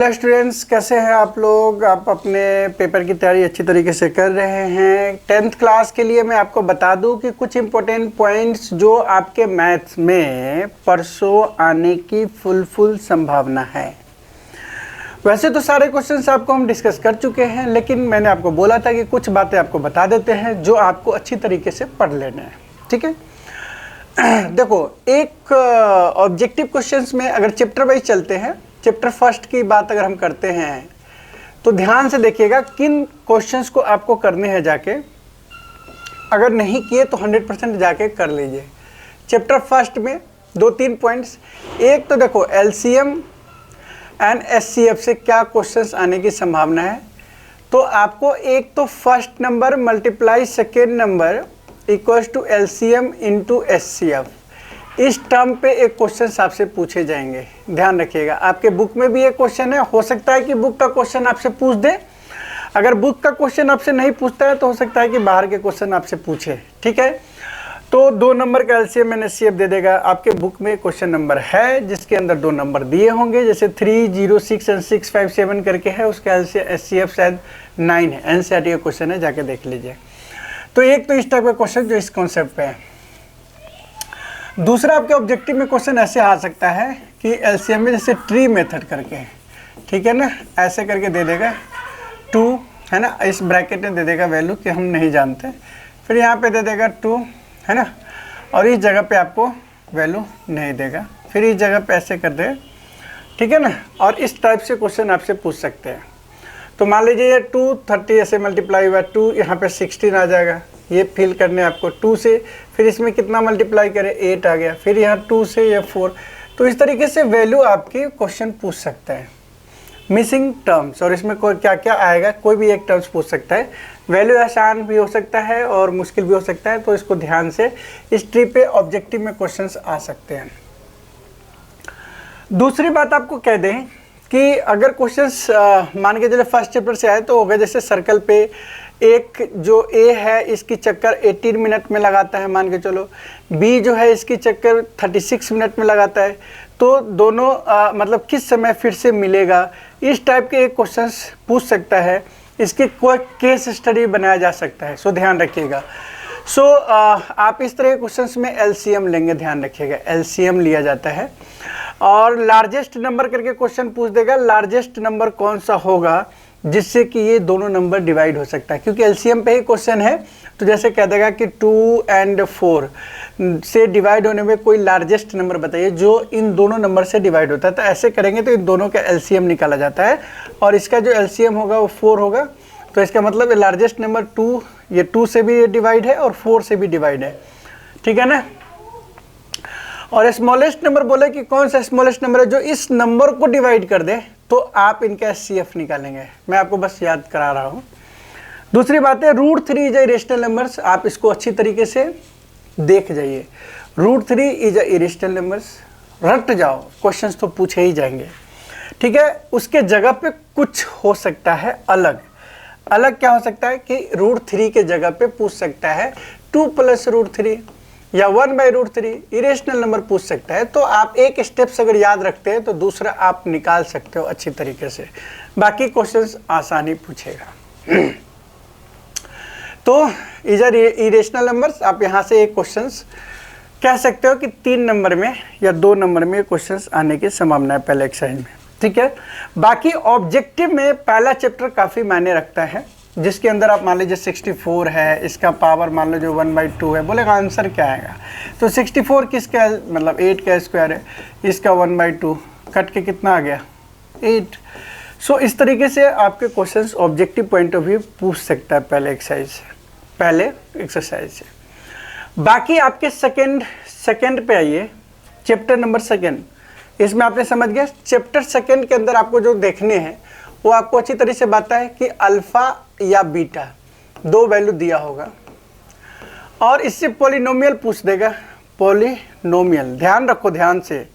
Hello students, कैसे हैं आप लोग। आप अपने पेपर की तैयारी अच्छी तरीके से कर रहे हैं। 10th क्लास के लिए मैं आपको बता दूं कि कुछ इम्पोर्टेंट पॉइंट्स जो आपके मैथ्स में परसों आने की फुल संभावना है। वैसे तो सारे क्वेश्चंस आपको हम डिस्कस कर चुके हैं, लेकिन मैंने आपको बोला था कि कुछ बातें आपको बता देते हैं जो आपको अच्छी तरीके से पढ़ लेने हैं। ठीक है, देखो, एक ऑब्जेक्टिव क्वेश्चंस में अगर चैप्टर वाइज चलते हैं, चैप्टर फर्स्ट की बात अगर हम करते हैं तो ध्यान से देखिएगा किन क्वेश्चंस को आपको करने हैं जाके। अगर नहीं किए तो 100% जाके कर लीजिए। चैप्टर फर्स्ट में 2-3 पॉइंट्स। एक तो देखो एलसीएम एंड एचसीएफ से क्या क्वेश्चंस आने की संभावना है। तो आपको एक तो first number multiply second number equals to LCM into HCF, इस टर्म पे एक क्वेश्चन आपसे पूछे जाएंगे। ध्यान रखिएगा, आपके बुक में भी एक क्वेश्चन है, हो सकता है कि बुक का क्वेश्चन आपसे पूछ दे। अगर बुक का क्वेश्चन आपसे नहीं पूछता है तो हो सकता है कि बाहर के क्वेश्चन आपसे पूछे। ठीक है, तो 2 नंबर का एलसीएम एंड एचसीएफ दे देगा। आपके बुक में क्वेश्चन नंबर है जिसके अंदर 2 नंबर दिए होंगे, जैसे 3, 0, 6 एंड 6, 5, 7 करके है। उसका एचसीएफ शायद 9 है। एनसीईआरटी का क्वेश्चन है, जाके देख लीजिए। तो एक तो इस टाइप का क्वेश्चन जो इस कॉन्सेप्ट पे है। दूसरा, आपके ऑब्जेक्टिव में क्वेश्चन ऐसे आ सकता है कि एलसीएम में जैसे ट्री मेथड करके, ठीक है ना, ऐसे करके दे देगा 2, है ना, इस ब्रैकेट में दे देगा वैल्यू कि हम नहीं जानते, फिर यहाँ पे दे देगा 2, है ना, और इस जगह पे आपको वैल्यू नहीं देगा, फिर इस जगह पे ऐसे कर देगा। ठीक है ना, और इस टाइप से क्वेश्चन आपसे पूछ सकते हैं। तो मान लीजिए ये 230 ऐसे मल्टीप्लाई हुआ 2, यहाँ पे 16 आ जाएगा। ये फिल करने आपको 2 से, फिर इसमें कितना मल्टीप्लाई करें, 8 आ गया, फिर यहाँ 2 से ये 4। तो इस तरीके से वैल्यू आपकी क्वेश्चन पूछ सकता है। मिसिंग टर्म्स, और इसमें कोई क्या क्या आएगा, कोई भी एक टर्म्स पूछ सकता है। वैल्यू आसान भी हो सकता है और मुश्किल भी हो सकता है, तो इसको ध्यान से, इस ट्री पे ऑब्जेक्टिव में क्वेश्चंस आ सकते हैं। दूसरी बात आपको कह दें कि अगर क्वेश्चंस मान के चले फर्स्ट चैप्टर से आए तो हो गए, जैसे सर्कल पे एक जो ए है इसकी चक्कर 18 मिनट में लगाता है, मान के चलो। बी जो है इसकी चक्कर 36 मिनट में लगाता है। तो दोनों मतलब किस समय फिर से मिलेगा, इस टाइप के एक क्वेश्चंस पूछ सकता है। इसकी कोई केस स्टडी बनाया जा सकता है, सो ध्यान रखिएगा। सो आप इस तरह के क्वेश्चंस में एलसीएम लेंगे, ध्यान रखिएगा, एलसीएम लिया जाता है। और लार्जेस्ट नंबर करके क्वेश्चन पूछ देगा, लार्जेस्ट नंबर कौन सा होगा जिससे कि ये दोनों नंबर डिवाइड हो सकता है, क्योंकि एलसीएम पे ही क्वेश्चन है। तो जैसे कह देगा कि 2 और 4 से डिवाइड होने में कोई लार्जेस्ट नंबर बताइए जो इन दोनों नंबर से डिवाइड होता है। तो ऐसे करेंगे तो इन दोनों का एलसीएम निकाला जाता है, और इसका जो एलसीएम होगा वो 4 होगा। तो इसका मतलब लार्जेस्ट नंबर 2, ये 2 से भी डिवाइड है और 4 से भी डिवाइड है। ठीक है ना। और स्मॉलेस्ट नंबर बोले कि कौन सा स्मॉलेस्ट नंबर है जो इस नंबर को डिवाइड कर दे, तो आप इनका एचसीएफ निकालेंगे। मैं आपको बस याद करा रहा हूँ। दूसरी बात है √3 इज ए इरेशनल नंबर्स। आप इसको अच्छी तरीके से देख जाइए। √3 इज ए इरेशनल नंबर्स, रट जाओ, क्वेश्चंस तो पूछे ही जाएंगे। ठीक है, उसके जगह पे कुछ हो सकता है अलग। अलग क्या हो सकता है कि √3 के जगह पे पूछ सकता है 2 + √3 या 1/√3 इरेशनल नंबर पूछ सकता है। तो आप एक स्टेप्स अगर याद रखते हैं तो दूसरा आप निकाल सकते हो अच्छी तरीके से। बाकी क्वेश्चंस आसानी पूछेगा। तो इधर इरेशनल नंबर्स, आप यहाँ से एक क्वेश्चंस कह सकते हो कि 3 नंबर में या 2 नंबर में क्वेश्चंस आने की संभावना है पहले एक्सरसाइज में। ठीक है, बाकी ऑब्जेक्टिव में पहला चैप्टर काफ़ी मायने रखता है, जिसके अंदर आप मान लीजिए 64 है, इसका पावर मान लो जो 1/2 है, बोलेगा आंसर क्या आएगा। तो 64 किसका है, मतलब 8 का स्क्वायर है, इसका 1/2 कट के कितना आ गया, 8। सो इस तरीके से आपके questions objective point of view पूछ सकता है पहले एक्सरसाइज से। बाकी आपके सेकेंड पे आइए, चैप्टर नंबर 2। इसमें आपने समझ गया, चैप्टर 2 के अंदर आपको जो देखने हैं वो आपको अच्छी तरह से बताता है कि अल्फा या बीटा 2 वैल्यू दिया होगा, और इससे पॉलिनोमियल पूछ देगा। पॉलिनोमियल ध्यान रखो, ध्यान से,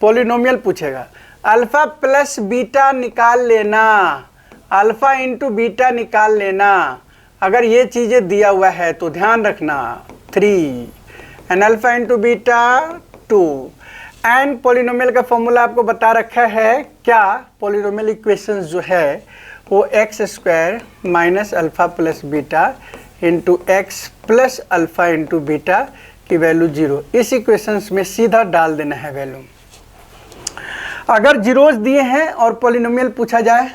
पॉलिनोमियल पूछेगा। अल्फा प्लस बीटा निकाल लेना, अल्फा इंटू बीटा निकाल लेना। अगर ये चीज़ें दिया हुआ है तो ध्यान रखना 3 and alpha into beta 2 and polynomial का फॉर्मूला आपको बता रखा है क्या, पॉलिनोमियल इक्वेशंस जो है वो x square minus alpha plus beta into x plus alpha into beta की वैल्यू 0, इस इक्वेशंस में सीधा डाल देना है वैल्यू। अगर जीरोस दिए हैं और पॉलिनोमियल पूछा जाए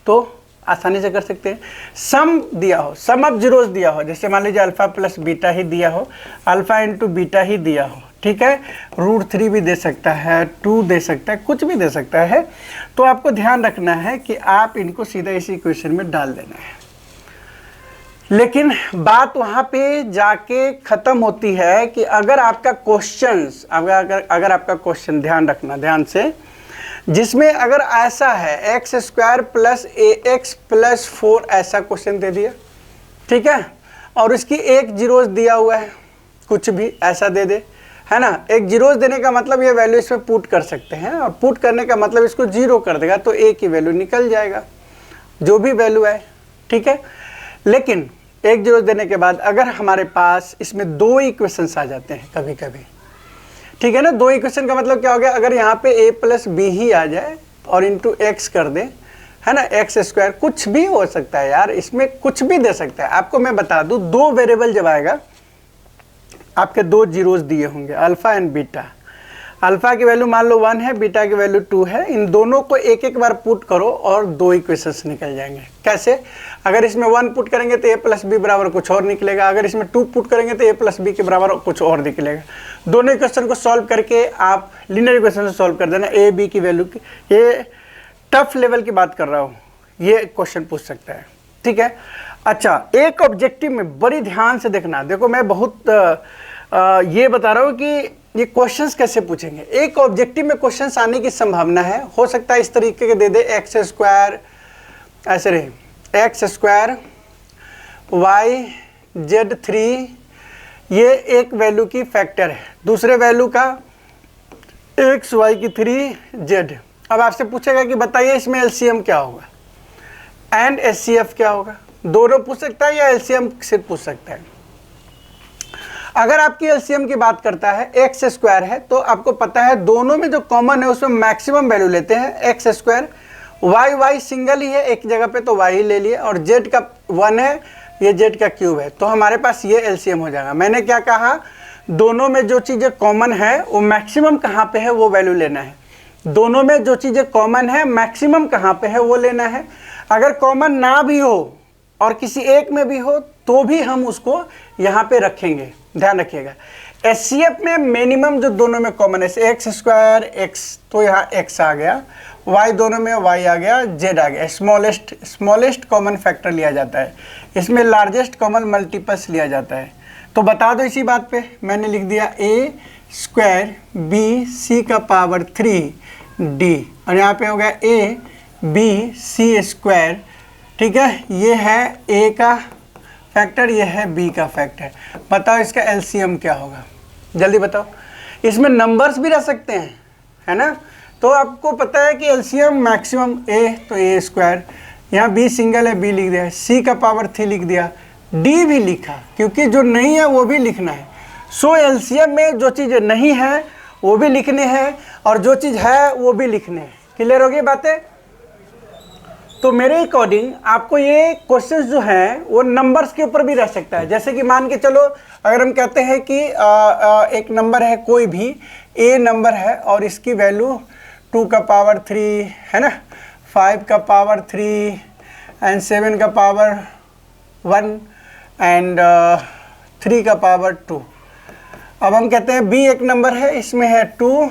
तो आसानी से कर सकते हैं। सम दिया हो, सम ऑफ जीरोस दिया हो, जैसे मान लीजिए अल्फ़ा प्लस बीटा ही दिया हो, अल्फ़ा इंटू बीटा ही दिया हो, ठीक है, √3 भी दे सकता है, 2 दे सकता है, कुछ भी दे सकता है, तो आपको ध्यान रखना है कि आप इनको सीधा इसी इक्वेशन में डाल देना है। लेकिन बात वहाँ पे जाके ख़त्म होती है कि अगर आपका क्वेश्चंस, अगर आपका क्वेश्चन ध्यान रखना ध्यान से, जिसमें अगर ऐसा है x square plus ax plus 4 ऐसा क्वेश्चन दे दिया, ठीक है, और उसकी एक जीरोस दिया हुआ है, कुछ भी ऐसा दे दे, है ना, एक जीरोस देने का मतलब ये वैल्यू इसमें पुट कर सकते हैं, और पुट करने का मतलब इसको 0 कर देगा तो a की वैल्यू निकल जाएगा, जो भी वैल्यू है, ठीक है। लेकिन एक जीरोस देने के बाद अगर हमारे पास इसमें 2 इक्वेशंस आ जाते हैं कभी कभी, ठीक है ना, 2 इक्वेशन का मतलब क्या हो गया, अगर यहाँ पे a प्लस बी ही आ जाए और इंटू एक्स कर दे, है ना, एक्स स्क्वायर, कुछ भी हो सकता है यार, इसमें कुछ भी दे सकता है। आपको मैं बता दूँ, 2 वेरिएबल जब आएगा आपके 2 जीरोस दिए होंगे, अल्फ़ा एंड बीटा, अल्फ़ा की वैल्यू मान लो 1 है, बीटा की वैल्यू 2 है, इन दोनों को एक एक बार पुट करो और 2 इक्वेशंस निकल जाएंगे। कैसे, अगर इसमें 1 पुट करेंगे तो a प्लस बी बराबर कुछ और निकलेगा, अगर इसमें 2 पुट करेंगे तो a प्लस बी के बराबर कुछ और निकलेगा। दोनों इक्वेशन को सॉल्व करके आप लीनियर इक्वेशन से सॉल्व कर देना, a b की वैल्यू की, ये टफ लेवल की बात कर रहा हूँ, ये क्वेश्चन पूछ सकता है, ठीक है। अच्छा, एक ऑब्जेक्टिव में बड़ी ध्यान से देखना, देखो मैं बहुत ये बता रहा हूँ कि ये क्वेश्चंस कैसे पूछेंगे। एक ऑब्जेक्टिव में क्वेश्चंस आने की संभावना है, हो सकता है इस तरीके के दे दे, एक्स स्क्वायर ऐसे रहे, एक्स स्क्वायर वाई जेड 3, ये एक वैल्यू की फैक्टर है, दूसरे वैल्यू का एक्स वाई की 3 जेड। अब आपसे पूछेगा कि बताइए इसमें एलसीएम क्या होगा एंड एचसीएफ क्या होगा, दोनों पूछ सकता है या एलसीएम सिर्फ पूछ सकता है। अगर आपकी एलसीएम की बात करता है, एक्स स्क्वायर है तो आपको पता है दोनों में जो कॉमन है उसमें मैक्सिमम वैल्यू लेते हैं एक्स स्क्वायर, वाई सिंगल ही है एक जगह पे तो वाई ही ले लिए, और जेड का 1 है, ये जेड का क्यूब है, तो हमारे पास ये एलसीएम हो जाएगा। मैंने क्या कहा, दोनों में जो चीज़ें कॉमन है वो मैक्सिमम कहाँ पे है वो वैल्यू लेना है, दोनों में जो चीज़ें कॉमन है मैक्सिमम कहाँ पे है वो लेना है। अगर कॉमन ना भी हो और किसी एक में भी हो तो भी हम उसको यहाँ पे रखेंगे, ध्यान रखिएगा। एचसीएफ में मिनिमम जो दोनों में कॉमन है, एक्स स्क्वायर एक्स, तो यहाँ एक्स आ गया, वाई दोनों में वाई आ गया, जेड आ गया, स्मॉलेस्ट कॉमन फैक्टर लिया जाता है, इसमें लार्जेस्ट कॉमन मल्टीपल्स लिया जाता है। तो बता दो इसी बात पे, मैंने लिख दिया a स्क्वायर बी सी का पावर 3d, और यहाँ पे हो गया a b सी स्क्वायर, ठीक है, ये है a का फैक्टर, ये है b का फैक्टर। बताओ इसका एलसीएम क्या होगा, जल्दी बताओ। इसमें नंबर्स भी रह सकते हैं, है ना, तो आपको पता है कि एलसीएम मैक्सिमम a, तो a स्क्वायर, यहाँ b सिंगल है b लिख दिया, c का पावर 3 लिख दिया, d भी लिखा, क्योंकि जो नहीं है वो भी लिखना है। सो एलसीएम में जो चीज़ नहीं है वो भी लिखने हैं और जो चीज़ है वो भी लिखने हैं। क्लियर होगी बातें। तो मेरे अकॉर्डिंग आपको ये क्वेश्चंस जो हैं वो नंबर्स के ऊपर भी रह सकता है। जैसे कि मान के चलो, अगर हम कहते हैं कि एक नंबर है, कोई भी a नंबर है और इसकी वैल्यू 2 का पावर 3 है ना, 5 का पावर 3 एंड 7 का पावर 1 एंड 3 का पावर 2। अब हम कहते हैं b एक नंबर है, इसमें है 2,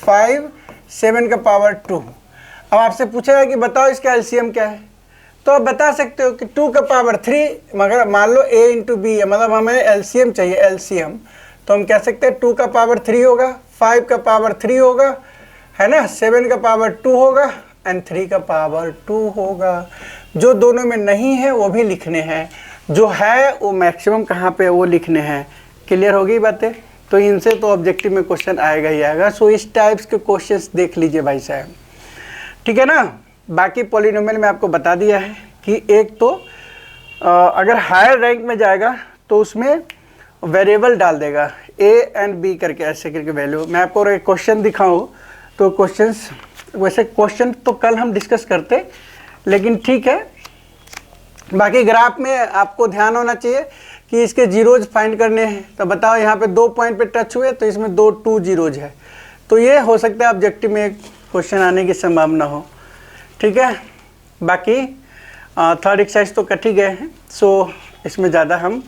5, 7 का पावर 2। अब आपसे पूछेगा कि बताओ इसका एलसीएम क्या है, तो आप बता सकते हो कि 2 का पावर 3, मगर मान लो a इंटू बी है, मतलब हमें एलसीएम चाहिए, एलसीएम, तो हम कह सकते हैं 2 का पावर 3 होगा, 5 का पावर 3 होगा, है ना, 7 का पावर 2 होगा एंड 3 का पावर 2 होगा। जो दोनों में नहीं है वो भी लिखने हैं, जो है वो मैक्सिमम कहाँ पे वो लिखने हैं। क्लियर हो गई बातें। तो इनसे तो ऑब्जेक्टिव में क्वेश्चन आएगा ही आएगा। सो इस टाइप्स के क्वेश्चंस देख लीजिए भाई साहब, ठीक है ना। बाकी पॉलिनोमियल में आपको बता दिया है कि एक तो अगर हायर रैंक में जाएगा तो उसमें वेरिएबल डाल देगा, ए एंड बी करके ऐसे करके वैल्यू। मैं आपको एक क्वेश्चन दिखाऊँ तो क्वेश्चंस, वैसे क्वेश्चन तो कल हम डिस्कस करते, लेकिन ठीक है। बाकी ग्राफ में आपको ध्यान होना चाहिए कि इसके जीरोज फाइंड करने हैं। तो बताओ यहाँ पे 2 पॉइंट पे टच हुए तो इसमें 2 जीरोज है, तो ये हो सकता है ऑब्जेक्टिव में क्वेश्चन आने की संभावना हो, ठीक है। बाकी थर्ड एक्सरसाइज तो कट ही गए हैं, सो इसमें ज़्यादा हम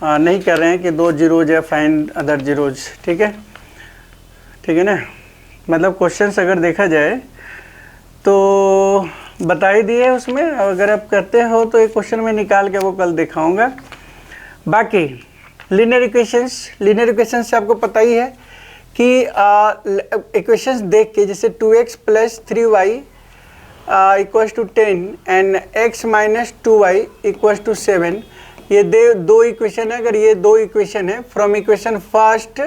नहीं कर रहे हैं कि 2 जीरोज है, फाइंड अदर जीरोज, ठीक है, ठीक है ना। मतलब क्वेश्चंस अगर देखा जाए तो बता ही दिए उसमें, अगर आप करते हो तो एक क्वेश्चन में निकाल के वो कल दिखाऊंगा। बाकी लीनियर इक्वेशंस से आपको पता ही है कि इक्वेशंस देख के, जैसे 2x + 3y = 10 and x - 2y = 7, ये 2 इक्वेशन है। अगर ये 2 इक्वेशन है from equation first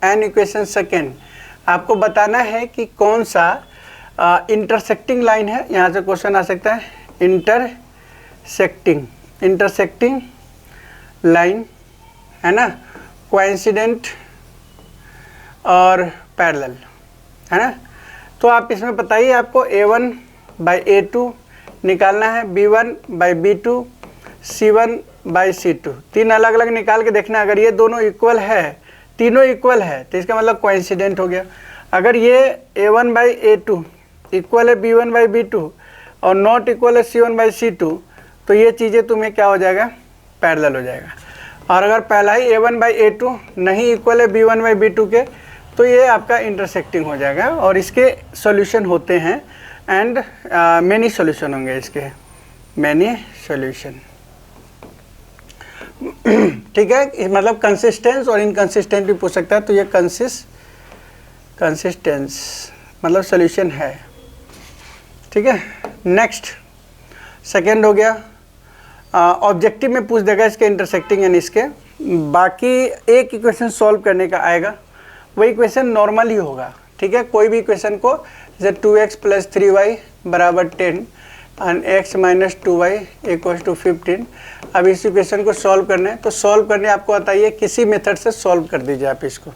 and equation second, आपको बताना है कि कौन सा इंटरसेक्टिंग लाइन है। यहाँ से क्वेश्चन आ सकता है इंटरसेक्टिंग लाइन, है ना, कोइंसिडेंट और पैरेलल, है ना। तो आप इसमें बताइए, आपको a1/a2 निकालना है, b1/b2, c1/c2, 3 अलग अलग निकाल के देखना। अगर ये दोनों इक्वल है, तीनों इक्वल है, तो इसका मतलब कोइंसिडेंट हो गया। अगर ये a1/a2 इक्वल है b1/b2 और नॉट इक्वल है c1/c2, तो ये चीज़ें तुम्हें क्या हो जाएगा, पैरेलल हो जाएगा। और अगर पहला ही a1/a2 नहीं इक्वल है b1/b2 के, तो ये आपका इंटरसेक्टिंग हो जाएगा। और इसके सॉल्यूशन होते हैं एंड मेनी सॉल्यूशन होंगे इसके, मेनी सॉल्यूशन, ठीक है। मतलब कंसिस्टेंस और इनकंसिस्टेंट भी पूछ सकता है, तो ये कंसिस्टेंस मतलब सॉल्यूशन है, ठीक है। नेक्स्ट सेकेंड हो गया, ऑब्जेक्टिव में पूछ देगा इसके इंटरसेक्टिंग एंड इसके। बाकी एक इक्वेशन सॉल्व करने का आएगा, वही इक्वेशन नॉर्मल ही होगा, ठीक है। कोई भी इक्वेशन को, जैसे 2x + 3y = 10 and x - 2y = 15, अब इस इक्वेशन को सॉल्व करना है, तो सॉल्व करने आपको बताइए किसी मेथड से सॉल्व कर दीजिए आप इसको,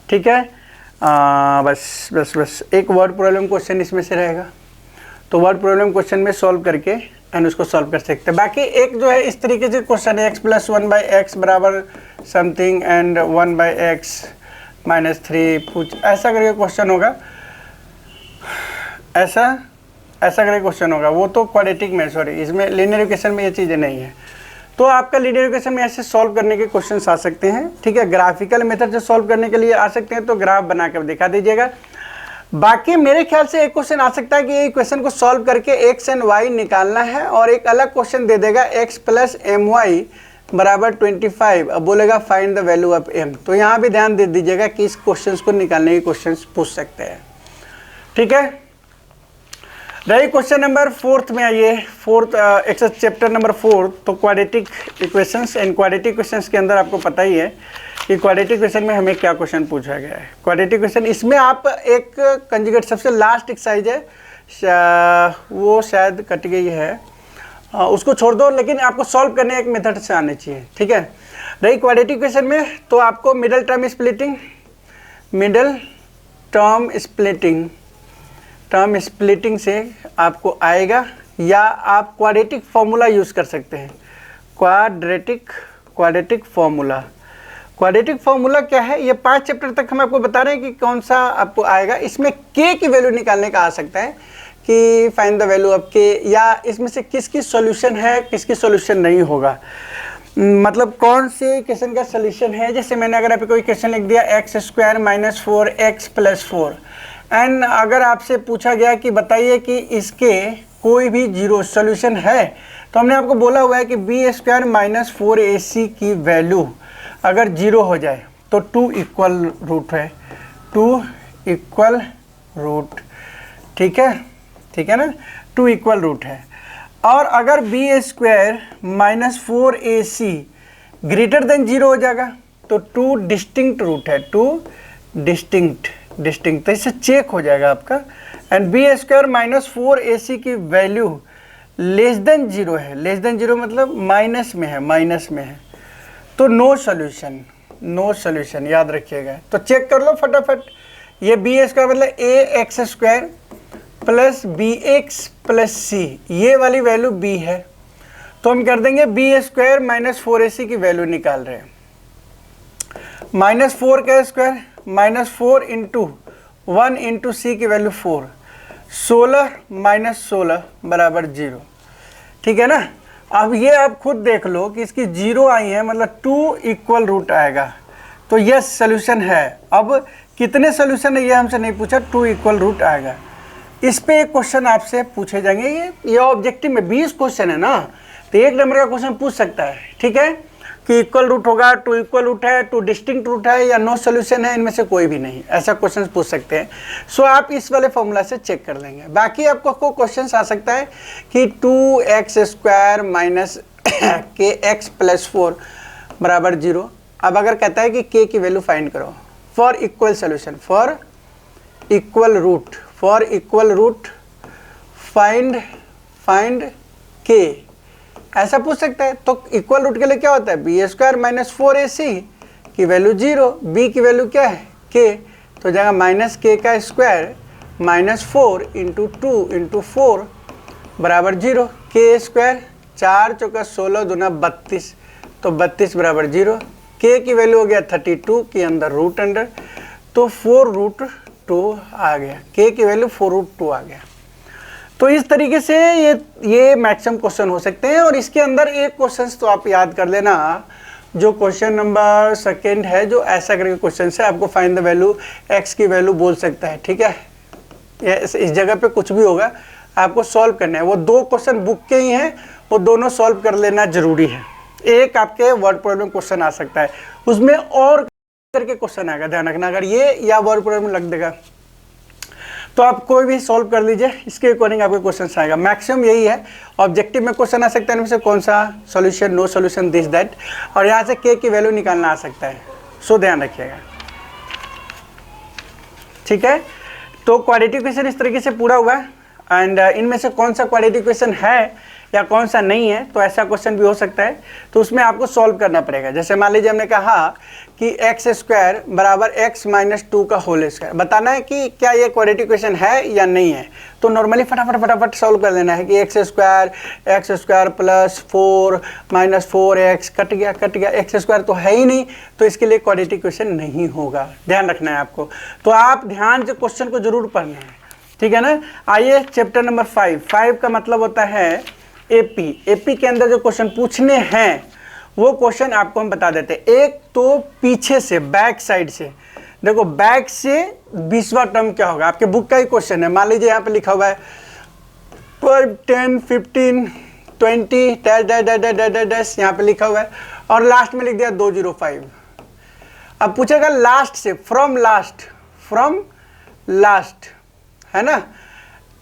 ठीक है। बस एक वर्ड प्रॉब्लम क्वेश्चन इसमें से रहेगा, तो वर्ड प्रॉब्लम क्वेश्चन में सॉल्व करके एंड उसको सॉल्व कर सकते हैं। बाकी एक जो है इस तरीके से क्वेश्चन है, x + 1/x = something and 1/x - 3, कुछ ऐसा करके क्वेश्चन होगा, ऐसा करके क्वेश्चन होगा। वो तो क्वाड्रेटिक में, सॉरी, इसमें लीनियर इक्वेशन में ये चीज़ें नहीं है। तो आपका लीनियर इक्वेशन में ऐसे सॉल्व करने के क्वेश्चंस आ सकते हैं, ठीक है। ग्राफिकल मेथड से सॉल्व करने के लिए आ सकते हैं, तो ग्राफ बनाकर दिखा दीजिएगा। बाकी मेरे ख्याल से एक क्वेश्चन आ सकता है कि ये इक्वेशन को सॉल्व करके x एंड y निकालना है, और एक अलग क्वेश्चन दे देगा x + my = 25, अब बोलेगा find the value of m। तो यहाँ भी ध्यान दे दीजिएगा कि इस क्वेश्चन को निकालने के क्वेश्चन पूछ सकते हैं, ठीक है। रही क्वेश्चन नंबर 4 में आइए, एक्सरसाइज चैप्टर नंबर 4, तो quadratic equations and quadratic equations के अंदर आपको पता ही है कि क्वाड्रेटिक इक्वेशन में हमें क्या क्वेश्चन पूछा गया है। क्वाड्रेटिक इक्वेशन इसमें आप एक कंजुगेट, सबसे लास्ट एक्सरसाइज है, वो शायद कट गई है, उसको छोड़ दो, लेकिन आपको सॉल्व करने एक मेथड से आने चाहिए, ठीक है। रही क्वाड्रेटिक इक्वेशन में, तो आपको मिडल टर्म स्प्लिटिंग से आपको आएगा, या आप क्वाड्रेटिक फॉर्मूला यूज़ कर सकते हैं। क्वाड्रेटिक फॉर्मूला क्या है, ये 5 चैप्टर तक हम आपको बता रहे हैं कि कौन सा आपको आएगा। इसमें k की वैल्यू निकालने का आ सकता है कि find the value of k, या इसमें से किसकी सॉल्यूशन है, किसकी सॉल्यूशन नहीं होगा, मतलब कौन से क्वेश्चन का सॉल्यूशन है। जैसे मैंने अगर आपको कोई क्वेश्चन लिख दिया x² - 4x + 4, एंड अगर आपसे पूछा गया कि बताइए कि इसके कोई भी जीरो सॉल्यूशन है, तो हमने आपको बोला हुआ है कि b² - 4ac की वैल्यू अगर 0 हो जाए तो 2 इक्वल रूट है, 2 इक्वल रूट, ठीक है ना, 2 इक्वल रूट है। और अगर b² - 4ac ग्रेटर देन 0 हो जाएगा तो 2 डिस्टिंक्ट रूट है, 2 डिस्टिंक्ट, तो इससे चेक हो जाएगा आपका। एंड b² - 4ac की वैल्यू लेस देन 0 है, लेस देन 0 मतलब माइनस में है, तो नो सॉल्यूशन याद रखिएगा। तो चेक कर लो फटाफट, ये बी ए स्क्वायर मतलब A X square plus B X plus C, ये वाली वैल्यू बी है, तो हम कर देंगे बी स्क्वायर माइनस 4ac की वैल्यू निकाल रहे हैं। -4 का स्क्वायर -4 इंटू 1 इंटू सी की वैल्यू 4, 16 माइनस 16 बराबर 0, ठीक है ना। अब ये आप खुद देख लो कि इसकी 0 आई है, मतलब 2 इक्वल रूट आएगा, तो ये सोल्यूशन है। अब कितने सोल्यूशन है ये हमसे नहीं पूछा, 2 इक्वल रूट आएगा। इस पे एक क्वेश्चन आपसे पूछे जाएंगे, ये ऑब्जेक्टिव में 20 क्वेश्चन है ना, तो 1 नंबर का क्वेश्चन पूछ सकता है, ठीक है, कि इक्वल रूट होगा, 2 इक्वल रूट है, 2 डिस्टिंक्ट रूट है, या नो सोल्यूशन है, इनमें से कोई भी नहीं, ऐसा क्वेश्चन पूछ सकते हैं। सो आप इस वाले फॉर्मूला से चेक कर लेंगे। बाकी आपको क्वेश्चन आ सकता है कि 2x स्क्वायर माइनस के एक्स प्लस 4 बराबर 0। अब अगर कहता है कि k की वैल्यू फाइंड करो for equal solution, for equal root find k, ऐसा पूछ सकता है। तो इक्वल रूट के लिए क्या होता है, बी स्क्वायर माइनस 4ac की वैल्यू 0, b की वैल्यू क्या है k, तो जाएगा माइनस k का स्क्वायर माइनस 4 इंटू 2 इंटू 4 बराबर 0, k स्क्वायर 4 चौका 16 दूना 32, तो 32 बराबर 0, k की वैल्यू हो गया 32 के अंदर रूट अंडर, तो 4√2 आ गया, k की वैल्यू 4√2 आ गया। तो इस तरीके से ये मैक्सिमम क्वेश्चन हो सकते हैं। और इसके अंदर एक क्वेश्चन तो आप याद कर लेना, जो क्वेश्चन नंबर 2 है, जो ऐसा करके क्वेश्चन से आपको फाइंड द वैल्यू x की वैल्यू बोल सकता है, ठीक है। इस जगह पे कुछ भी होगा आपको सॉल्व करना है। वो 2 क्वेश्चन बुक के ही हैं, वो दोनों सॉल्व कर लेना जरूरी है। एक आपके वर्ड प्रॉब्लम क्वेश्चन आ सकता है, उसमें और करके क्वेश्चन आएगा, ध्यान रखना। अगर ये या वर्ड प्रॉब्लम लग देगा तो आप कोई भी सॉल्व कर लीजिए, इसके अकॉर्डिंग आपके क्वेश्चन आएगा। मैक्सिमम यही है, ऑब्जेक्टिव में क्वेश्चन आ सकता है इनमें से कौन सा solution, no solution, this that, और यहाँ से k की वैल्यू निकालना आ सकता है। सो ध्यान रखिएगा, ठीक है। तो क्वाड्रेटिक इक्वेशन इस तरीके से पूरा हुआ है। एंड इनमें से कौन सा क्वाड्रेटिक इक्वेशन है या कौन सा नहीं है, तो ऐसा क्वेश्चन भी हो सकता है, तो उसमें आपको सॉल्व करना पड़ेगा। जैसे मान लीजिए हमने कहा कि एक्स स्क्वायर बराबर एक्स माइनस 2 का होल स्क्वायर, बताना है कि क्या ये क्वाड्रेटिक इक्वेशन है या नहीं है। तो नॉर्मली फटाफट सॉल्व कर लेना है कि x square plus 4 minus 4x cut गया, एक्स स्क्वायर तो है ही नहीं, तो इसके लिए क्वाड्रेटिक इक्वेशन नहीं होगा, ध्यान रखना है आपको। तो आप ध्यान से क्वेश्चन को जरूर पढ़ना है, ठीक है ना। आइए चैप्टर नंबर 5 का मतलब होता है एपी के अंदर जो क्वेश्चन पूछने हैं वो क्वेश्चन आपको हम बता देते हैं। एक तो पीछे से, बैक साइड से, देखो बैक से 20वां टर्म क्या होगा, आपके बुक का ही क्वेश्चन है। मान लीजिए यहाँ पे लिखा हुआ है 5, 10, 15, 20 डैश यहाँ पे लिखा हुआ है, और लास्ट में लिख दिया 205। अब पूछेगा लास्ट से, फ्रॉम लास्ट, है ना।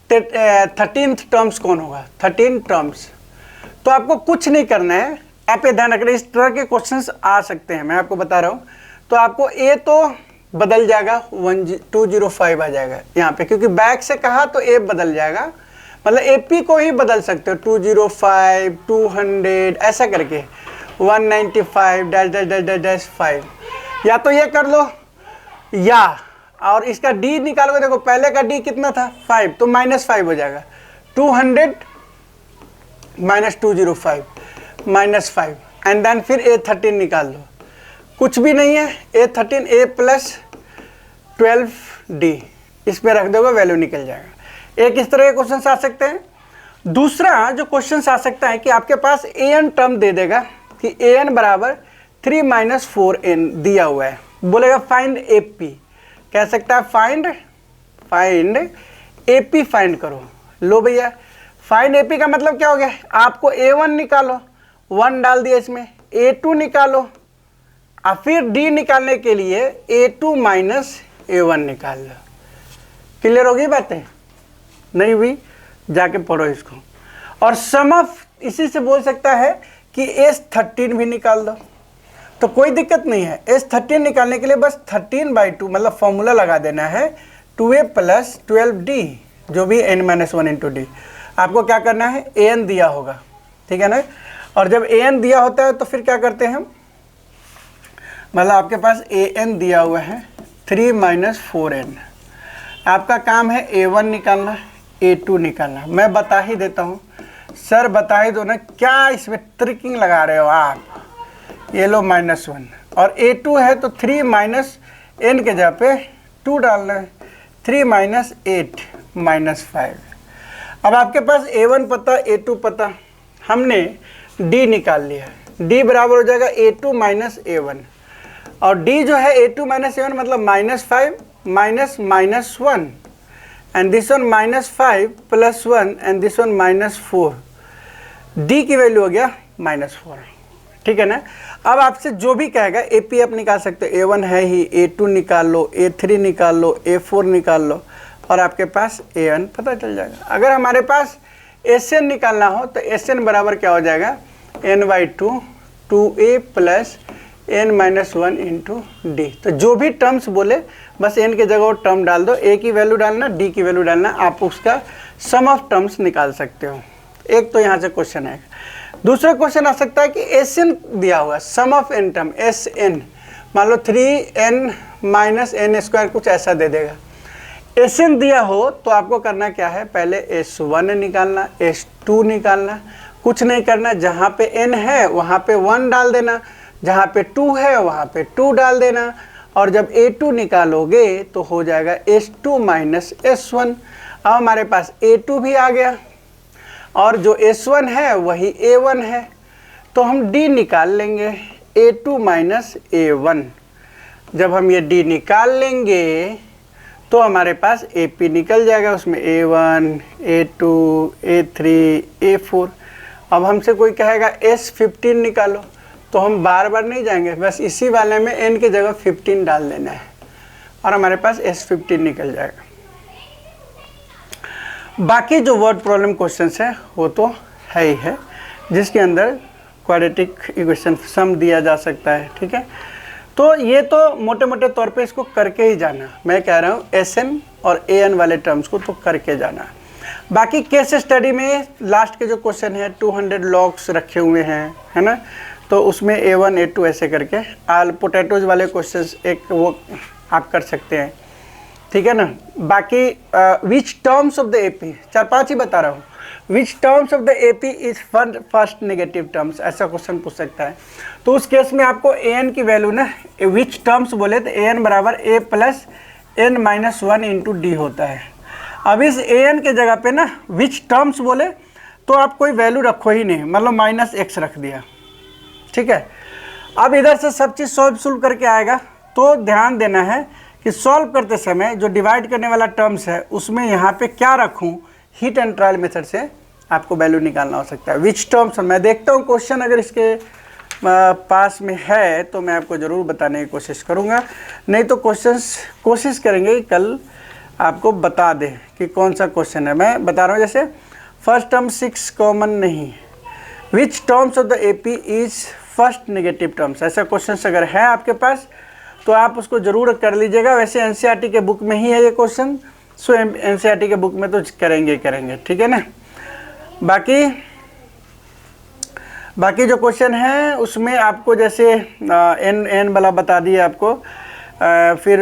13th टर्म्स कौन होगा, 13 टर्म्स। तो आपको कुछ नहीं करना है, आप ये ध्यान रखना, इस तरह के क्वेश्चंस आ सकते हैं, मैं आपको बता रहा हूँ। तो आपको ए तो बदल जाएगा, 205 आ जाएगा यहाँ पे, क्योंकि बैक से कहा तो ए बदल जाएगा, मतलब एपी को ही बदल सकते हो, 205, 200 ऐसा करके 195 डैश 5, या तो ये कर लो, या और इसका डी निकालोगे, देखो पहले का डी कितना था 5, तो -5 हो जाएगा, 200 माइनस 205 -5, एंड देन फिर A13 निकाल लो, कुछ भी नहीं है, A13 A प्लस 12D इस पे रख दोगे, वैल्यू निकल जाएगा। एक इस तरह के क्वेश्चन आ सकते हैं। दूसरा जो क्वेश्चन आ सकता है कि आपके पास an टर्म दे देगा कि an बराबर 3 - 4n दिया हुआ है, बोलेगा फाइंड AP, कह सकता है फाइंड AP फाइंड करो। लो भैया, फाइंड AP का मतलब क्या हो गया, आपको A1 निकालो, 1 डाल दिया इसमें, A2 निकालो, और फिर D निकालने के लिए A2 माइनस A1 निकाल लो। क्लियर होगी बातें, नहीं हुई जाके पढ़ो इसको। और सम ऑफ इसी से बोल सकता है कि S13 भी निकाल दो, तो कोई दिक्कत नहीं है। S13 निकालने के लिए बस 13/2 मतलब फॉर्मूला लगा देना है, 2a प्लस 12d, जो भी n-1 इंटू डी। आपको क्या करना है, an दिया होगा, ठीक है ना। और जब an दिया होता है तो फिर क्या करते हैं हम, मतलब आपके पास an दिया हुआ है 3 माइनस 4n। आपका काम है a1 निकालना, a2 निकालना। मैं बता ही देता हूँ सर, बता ही दो ना, क्या इसमें ट्रिकिंग लगा रहे हो आप। ये लो -1 और a2 है तो 3 माइनस n के जगह पे 2 डालना है, 3 माइनस 8 माइनस 5। अब आपके पास a1 पता, a2 पता, हमने d निकाल लिया है। d बराबर हो जाएगा a2 माइनस a1 और d जो है a2 माइनस a1 मतलब -5 minus -1 and this one -5 plus 1 and this one -4। d की वैल्यू हो गया -4, ठीक है ना। अब आपसे जो भी कहेगा AP आप निकाल सकते हो, a1 है ही, a2 निकाल लो, a3 निकाल लो, a4 निकाल लो और आपके पास an पता चल जाएगा। अगर हमारे पास Sn निकालना हो तो Sn बराबर क्या हो जाएगा n/2 2a plus n-1 into D. तो जो भी टर्म्स बोले बस n के जगह वो टर्म डाल दो, a की वैल्यू डालना, d की वैल्यू डालना, आप उसका सम ऑफ टर्म्स निकाल सकते हो। एक तो यहाँ से क्वेश्चन है। दूसरा क्वेश्चन आ सकता है कि Sn दिया हुआ, सम ऑफ n टर्म Sn, मान लो 3n माइनस n स्क्वायर कुछ ऐसा दे देगा। Sn दिया हो तो आपको करना क्या है, पहले S1 निकालना, S2 निकालना, कुछ नहीं करना, जहाँ पे n है वहाँ पे 1 डाल देना, जहाँ पे 2 है वहाँ पे 2 डाल देना और जब A2 निकालोगे तो हो जाएगा S2 माइनस S1। अब हमारे पास A2 भी आ गया और जो S1 है वही A1 है, तो हम D निकाल लेंगे, A2 माइनस A1। जब हम ये D निकाल लेंगे तो हमारे पास AP निकल जाएगा, उसमें A1 A2 A3 A4। अब हमसे कोई कहेगा S15 निकालो तो हम बार बार नहीं जाएंगे, बस इसी वाले में n की जगह 15 डाल देना है और हमारे पास S15 निकल जाएगा। बाकी जो वर्ड प्रॉब्लम क्वेश्चंस है वो तो है ही है, जिसके अंदर क्वाड्रेटिक इक्वेशन सम दिया जा सकता है, ठीक है। तो ये तो मोटे मोटे तौर पे इसको करके ही जाना, मैं कह रहा हूँ Sn और An वाले टर्म्स को तो करके जाना। बाकी केस स्टडी में लास्ट के जो क्वेश्चन है 200 लॉग्स रखे हुए हैं, है ना, तो उसमें A1 A2 ऐसे करके आल पोटैटोज वाले क्वेश्चंस एक वो आप कर सकते हैं, ठीक है ना। बाकी which terms of the AP, 4-5 ही बता रहा हूँ, which terms of the AP is first negative terms, ऐसा क्वेश्चन पूछ सकता है। तो उस केस में आपको An की वैल्यू ना, विच टर्म्स बोले तो An बराबर A plus n-1 into D होता है। अब इस An के जगह पे ना विच टर्म्स बोले तो आप कोई वैल्यू रखो ही नहीं, मतलब -x रख दिया, ठीक है। अब इधर से सब चीज़ सॉल्व करके आएगा तो ध्यान देना है कि सॉल्व करते समय जो डिवाइड करने वाला टर्म्स है उसमें यहाँ पे क्या रखूँ, हिट एंड ट्रायल मेथड से आपको वैल्यू निकालना हो सकता है। विच टर्म्स, मैं देखता हूँ क्वेश्चन अगर इसके पास में है तो मैं आपको ज़रूर बताने की कोशिश करूँगा, नहीं तो कोशिश करेंगे कि कल आपको बता दें कि कौन सा क्वेश्चन है। मैं बता रहा हूँ जैसे फर्स्ट टर्म 6 कॉमन नहीं, which terms of the AP is first negative terms, ऐसा क्वेश्चन अगर है आपके पास तो आप उसको ज़रूर कर लीजिएगा। वैसे NCERT के बुक में ही है ये क्वेश्चन, सो NCERT के बुक में तो करेंगे, ठीक है ना। बाकी जो क्वेश्चन है उसमें आपको जैसे n वाला बता दिया आपको, फिर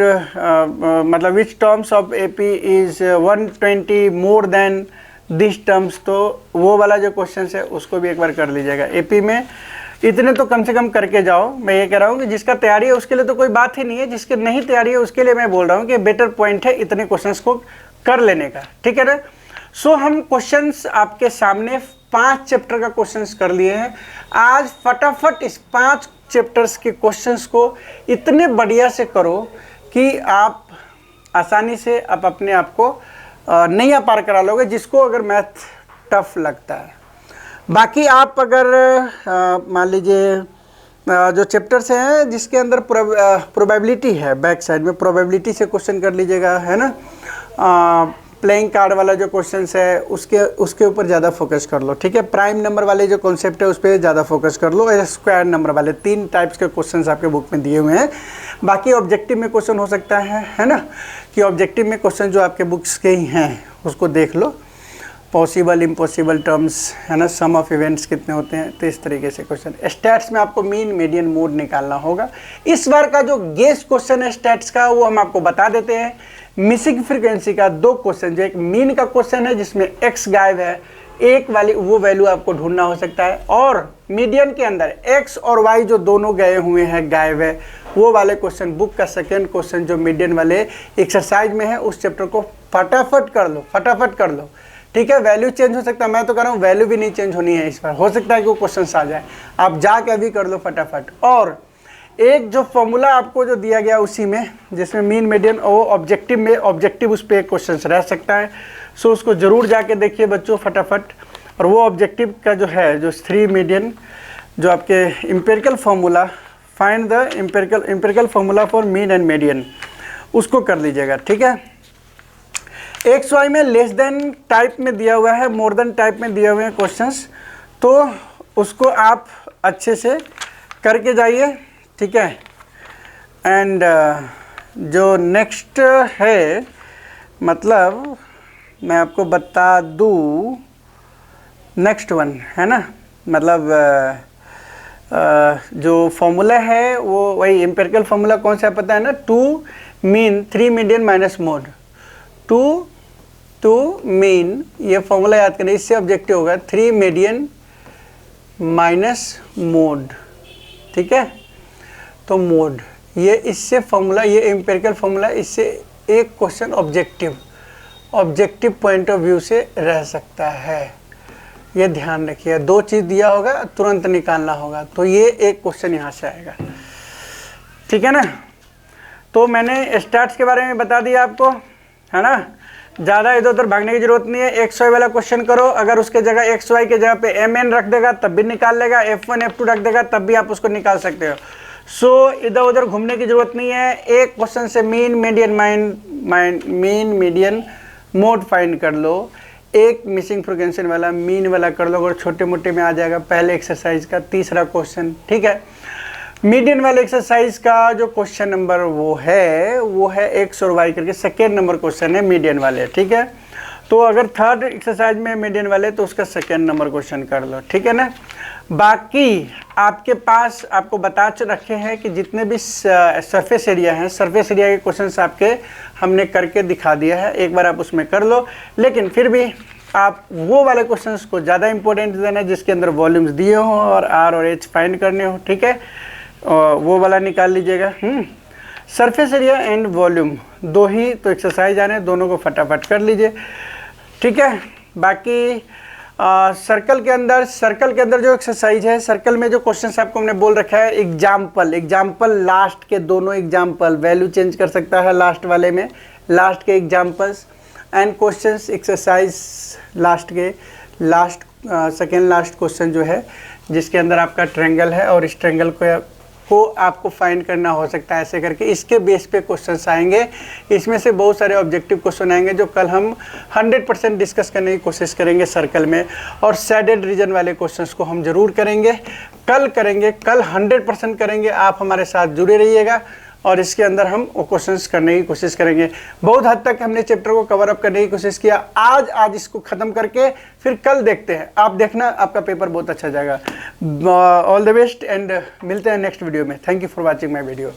मतलब which terms of AP is 120 more than this terms, तो वो वाला जो क्वेश्चन है उसको भी एक बार कर लीजिएगा। AP में इतने तो कम से कम करके जाओ। मैं ये कह रहा हूँ कि जिसका तैयारी है उसके लिए तो कोई बात ही नहीं है, जिसके नहीं तैयारी है उसके लिए मैं बोल रहा हूँ कि बेटर पॉइंट है इतने क्वेश्चंस को कर लेने का, ठीक है ना। सो हम क्वेश्चंस आपके सामने 5 चैप्टर का क्वेश्चंस कर लिए हैं आज। फटाफट इस 5 चैप्टर्स के क्वेश्चंस को इतने बढ़िया से करो कि आप आसानी से आप अपने आप को नैया पार करा लोगे, जिसको अगर मैथ टफ लगता है। बाकी आप अगर मान लीजिए जो चैप्टर्स हैं जिसके अंदर प्रोबेबिलिटी है, बैक साइड में प्रोबेबिलिटी से क्वेश्चन कर लीजिएगा, है ना। प्लेइंग कार्ड वाला जो क्वेश्चंस है उसके ऊपर ज़्यादा फोकस कर लो, ठीक है। प्राइम नंबर वाले जो कॉन्सेप्ट है उस पर ज़्यादा फोकस कर लो। स्क्वायर नंबर वाले 3 टाइप्स के क्वेश्चंस आपके बुक में दिए हुए हैं। बाकी ऑब्जेक्टिव में क्वेश्चन हो सकता है ना, कि ऑब्जेक्टिव में क्वेश्चन जो आपके बुक्स के ही हैं उसको देख लो। पॉसिबल इम्पॉसिबल टर्म्स है ना, सम ऑफ इवेंट्स कितने होते हैं, तो इस तरीके से क्वेश्चन। स्टैट्स में आपको मीन मीडियन मोड निकालना होगा। इस बार का जो गेस क्वेश्चन है स्टैट्स का वो हम आपको बता देते हैं। मिसिंग फ्रीक्वेंसी का 2 क्वेश्चन, जो एक मीन का क्वेश्चन है जिसमें एक्स गायब है, एक वाली वो वैल्यू आपको ढूंढना हो सकता है, और मीडियन के अंदर एक्स और वाई जो दोनों गए हुए हैं, गायब है, वो वाले क्वेश्चन। बुक का सेकेंड क्वेश्चन जो मीडियन वाले एक्सरसाइज में है उस चैप्टर को फटाफट कर लो, फटाफट कर लो, ठीक है। वैल्यू चेंज हो सकता है, मैं तो कह रहा हूँ वैल्यू भी नहीं चेंज होनी है इस बार, हो सकता है कि वो क्वेश्चन आ जाए, आप जाके अभी कर लो फटाफट। और एक जो फॉर्मूला आपको जो दिया गया उसी में, जिसमें मीन मीडियन और ऑब्जेक्टिव में, ऑब्जेक्टिव उस पर एक क्वेश्चन रह सकता है, सो उसको जरूर जाके देखिए बच्चों फटाफट। और वो ऑब्जेक्टिव का जो है, जो 3 मीडियन, जो आपके empirical formula, find the empirical formula for mean and median, उसको कर लीजिएगा, ठीक है। एक्स वाई में लेस देन टाइप में दिया हुआ है, मोर देन टाइप में दिए हुए हैं क्वेश्चंस, तो उसको आप अच्छे से करके जाइए, ठीक है। एंड जो नेक्स्ट है, मतलब मैं आपको बता दूँ, नेक्स्ट वन है ना, मतलब जो फॉर्मूला है वो वही एम्पिरिकल फार्मूला कौन सा पता है ना, 2 mean 3 median minus mode, 2 mean, ये फॉर्मूला याद करें, इससे ऑब्जेक्टिव होगा 3 मीडियन माइनस मोड, ठीक है। तो मोड, ये इससे फॉर्मूला, ये एम्पिरिकल फार्मूला, इससे एक question objective point of view से रह सकता है, ये ध्यान रखिए। 2 चीज़ दिया होगा, तुरंत निकालना होगा, तो ये एक क्वेश्चन यहाँ से आएगा, ठीक है ना। तो मैंने स्टैट्स के बारे में बता दिया आपको, है ना। ज़्यादा इधर उधर भागने की जरूरत नहीं है। एक्स वाई वाला क्वेश्चन करो, अगर उसके जगह एक्स वाई के जगह पे एम एन रख देगा तब भी निकाल लेगा, F1 F2 रख देगा तब भी आप उसको निकाल सकते हो। सो इधर उधर घूमने की जरूरत नहीं है। एक क्वेश्चन से मीन मीडियन मोड फाइंड कर लो, एक मिसिंग फ्रीक्वेंसी वाला मीन वाला कर लो, अगर छोटे मोटे में आ जाएगा पहले एक्सरसाइज का तीसरा क्वेश्चन, ठीक है। मीडियन वाले एक्सरसाइज का जो क्वेश्चन नंबर वो है एक्स और वाई करके सेकेंड नंबर क्वेश्चन है मीडियन वाले, ठीक है। तो अगर थर्ड एक्सरसाइज में मीडियन वाले तो उसका सेकेंड नंबर क्वेश्चन कर लो, ठीक है ना। बाकी आपके पास आपको बता रखे हैं कि जितने भी सरफेस एरिया हैं, सरफेस एरिया के क्वेश्चंस आपके हमने करके दिखा दिया है, एक बार आप उसमें कर लो। लेकिन फिर भी आप वो वाले क्वेश्चंस को ज़्यादा इंपॉर्टेंट देना जिसके अंदर वॉल्यूम्स दिए हों और आर और एच फाइंड करने हो, ठीक है, वो वाला निकाल लीजिएगा। सरफेस एरिया एंड वॉल्यूम 2 ही तो एक्सरसाइज आने, दोनों को फटाफट कर लीजिए, ठीक है। बाकी सर्कल के अंदर जो एक्सरसाइज है, सर्कल में जो क्वेश्चंस आपको हमने बोल रखा है, एग्जाम्पल लास्ट के दोनों एग्जाम्पल, वैल्यू चेंज कर सकता है लास्ट वाले में, लास्ट के examples and questions exercise last के सेकेंड लास्ट क्वेश्चन जो है जिसके अंदर आपका ट्रायंगल है और इस ट्रायंगल को आपको फाइंड करना हो सकता है, ऐसे करके इसके बेस पे क्वेश्चंस आएंगे। इसमें से बहुत सारे ऑब्जेक्टिव क्वेश्चन आएंगे जो कल हम 100% डिस्कस करने की कोशिश करेंगे सर्कल में, और शेडेड रीजन वाले क्वेश्चंस को हम जरूर करेंगे, कल 100% करेंगे। आप हमारे साथ जुड़े रहिएगा और इसके अंदर हम वो क्वेश्चंस करने की कोशिश करेंगे। बहुत हद तक हमने चैप्टर को कवर अप करने की कोशिश किया, आज इसको ख़त्म करके फिर कल देखते हैं। आप देखना, आपका पेपर बहुत अच्छा जाएगा। ऑल द बेस्ट एंड मिलते हैं नेक्स्ट वीडियो में। Thank you for watching my video.